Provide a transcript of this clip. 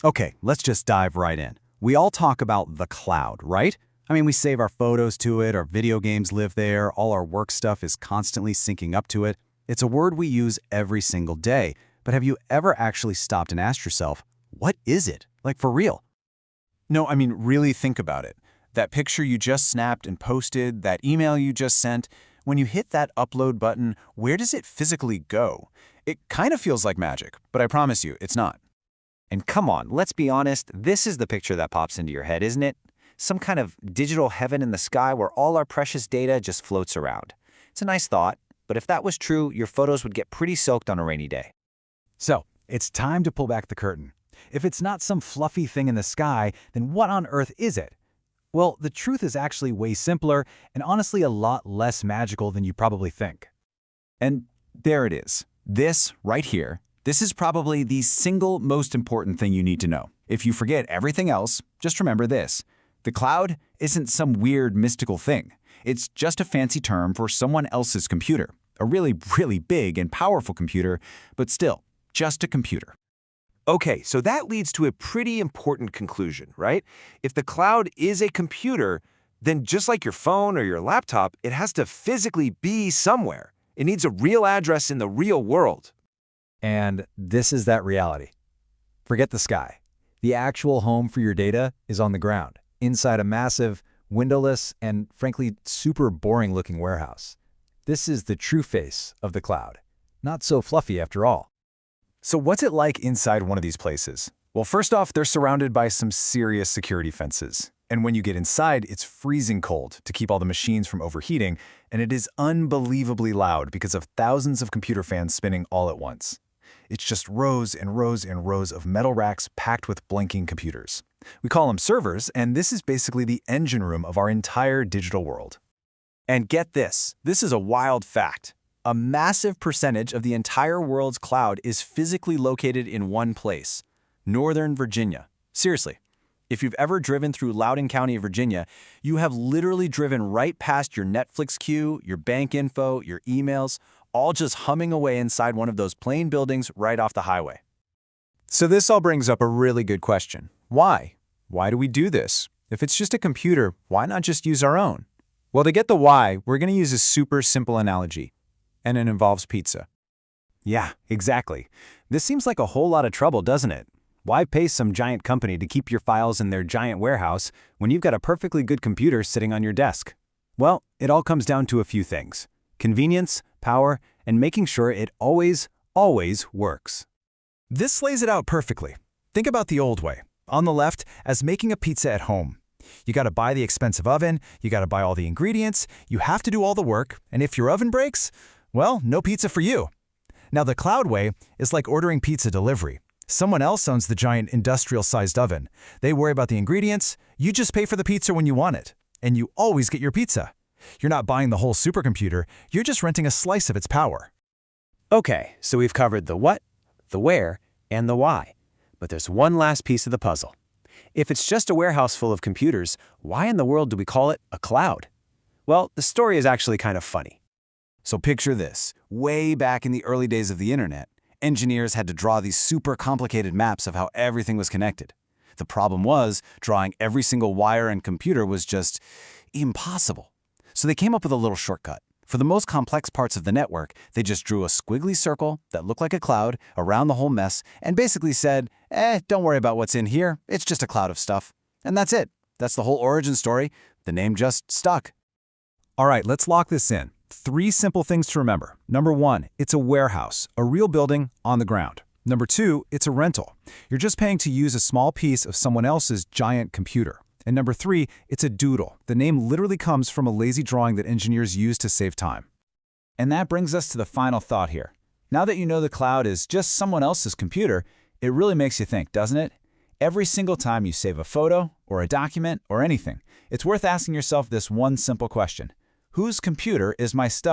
Okay, let's just dive right in. We all talk about the cloud, right? I mean, we save our photos to it, our video games live there, all our work stuff is constantly syncing up to it. It's a word we use every single day. But have you ever actually stopped and asked yourself, what is it? Like for real? No, I mean, really think about it. That picture you just snapped and posted, that email you just sent, when you hit that upload button, where does it physically go? It kind of feels like magic, but I promise you, it's not. And come on, let's be honest, this is the picture that pops into your head, isn't it? Some kind of digital heaven in the sky where all our precious data just floats around. It's a nice thought, but if that was true, your photos would get pretty soaked on a rainy day. So, it's time to pull back the curtain. If it's not some fluffy thing in the sky, then what on earth is it? Well, the truth is actually way simpler and honestly a lot less magical than you probably think. And there it is. This, right here, this is probably the single most important thing you need to know. If you forget everything else, just remember this. The cloud isn't some weird mystical thing. It's just a fancy term for someone else's computer. A really, really big and powerful computer, but still, just a computer. Okay, so that leads to a pretty important conclusion, right? If the cloud is a computer, then just like your phone or your laptop, it has to physically be somewhere. It needs a real address in the real world. And this is that reality. Forget the sky. The actual home for your data is on the ground, inside a massive, windowless, and frankly, super boring-looking warehouse. This is the true face of the cloud. Not so fluffy after all. So what's it like inside one of these places? Well, first off, they're surrounded by some serious security fences. And when you get inside, it's freezing cold to keep all the machines from overheating, and it is unbelievably loud because of thousands of computer fans spinning all at once. It's just rows and rows and rows of metal racks packed with blinking computers. We call them servers, and this is basically the engine room of our entire digital world. And get this is a wild fact. A massive percentage of the entire world's cloud is physically located in one place, Northern Virginia. Seriously, if you've ever driven through Loudoun County, Virginia, you have literally driven right past your Netflix queue, your bank info, your emails, all just humming away inside one of those plain buildings right off the highway. So this all brings up a really good question. Why? Why do we do this? If it's just a computer, why not just use our own? Well, to get the why, we're going to use a super simple analogy, and it involves pizza. Yeah, exactly. This seems like a whole lot of trouble, doesn't it? Why pay some giant company to keep your files in their giant warehouse when you've got a perfectly good computer sitting on your desk? Well, it all comes down to a few things: convenience, power, and making sure it always works. This lays it out perfectly. Think about the old way. On the left, as making a pizza at home. You got to buy the expensive oven, you got to buy all the ingredients, you have to do all the work, and if your oven breaks, well, no pizza for you. Now, the cloud way is like ordering pizza delivery. Someone else owns the giant industrial-sized oven. They worry about the ingredients, you just pay for the pizza when you want it, and you always get your pizza. You're not buying the whole supercomputer, you're just renting a slice of its power. Okay, so we've covered the what, the where, and the why. But there's one last piece of the puzzle. If it's just a warehouse full of computers, why in the world do we call it a cloud? Well, the story is actually kind of funny. So picture this. Way back in the early days of the internet, engineers had to draw these super complicated maps of how everything was connected. The problem was, drawing every single wire and computer was just impossible. So they came up with a little shortcut. For the most complex parts of the network, they just drew a squiggly circle that looked like a cloud around the whole mess and basically said, don't worry about what's in here, it's just a cloud of stuff. And that's it. That's the whole origin story. The name just stuck. All right, let's lock this in. 3 simple things to remember. Number 1, it's a warehouse, a real building on the ground. Number 2, it's a rental. You're just paying to use a small piece of someone else's giant computer. And number 3, it's a doodle. The name literally comes from a lazy drawing that engineers use to save time. And that brings us to the final thought here. Now that you know the cloud is just someone else's computer, it really makes you think, doesn't it? Every single time you save a photo or a document or anything, it's worth asking yourself this one simple question: whose computer is my stuff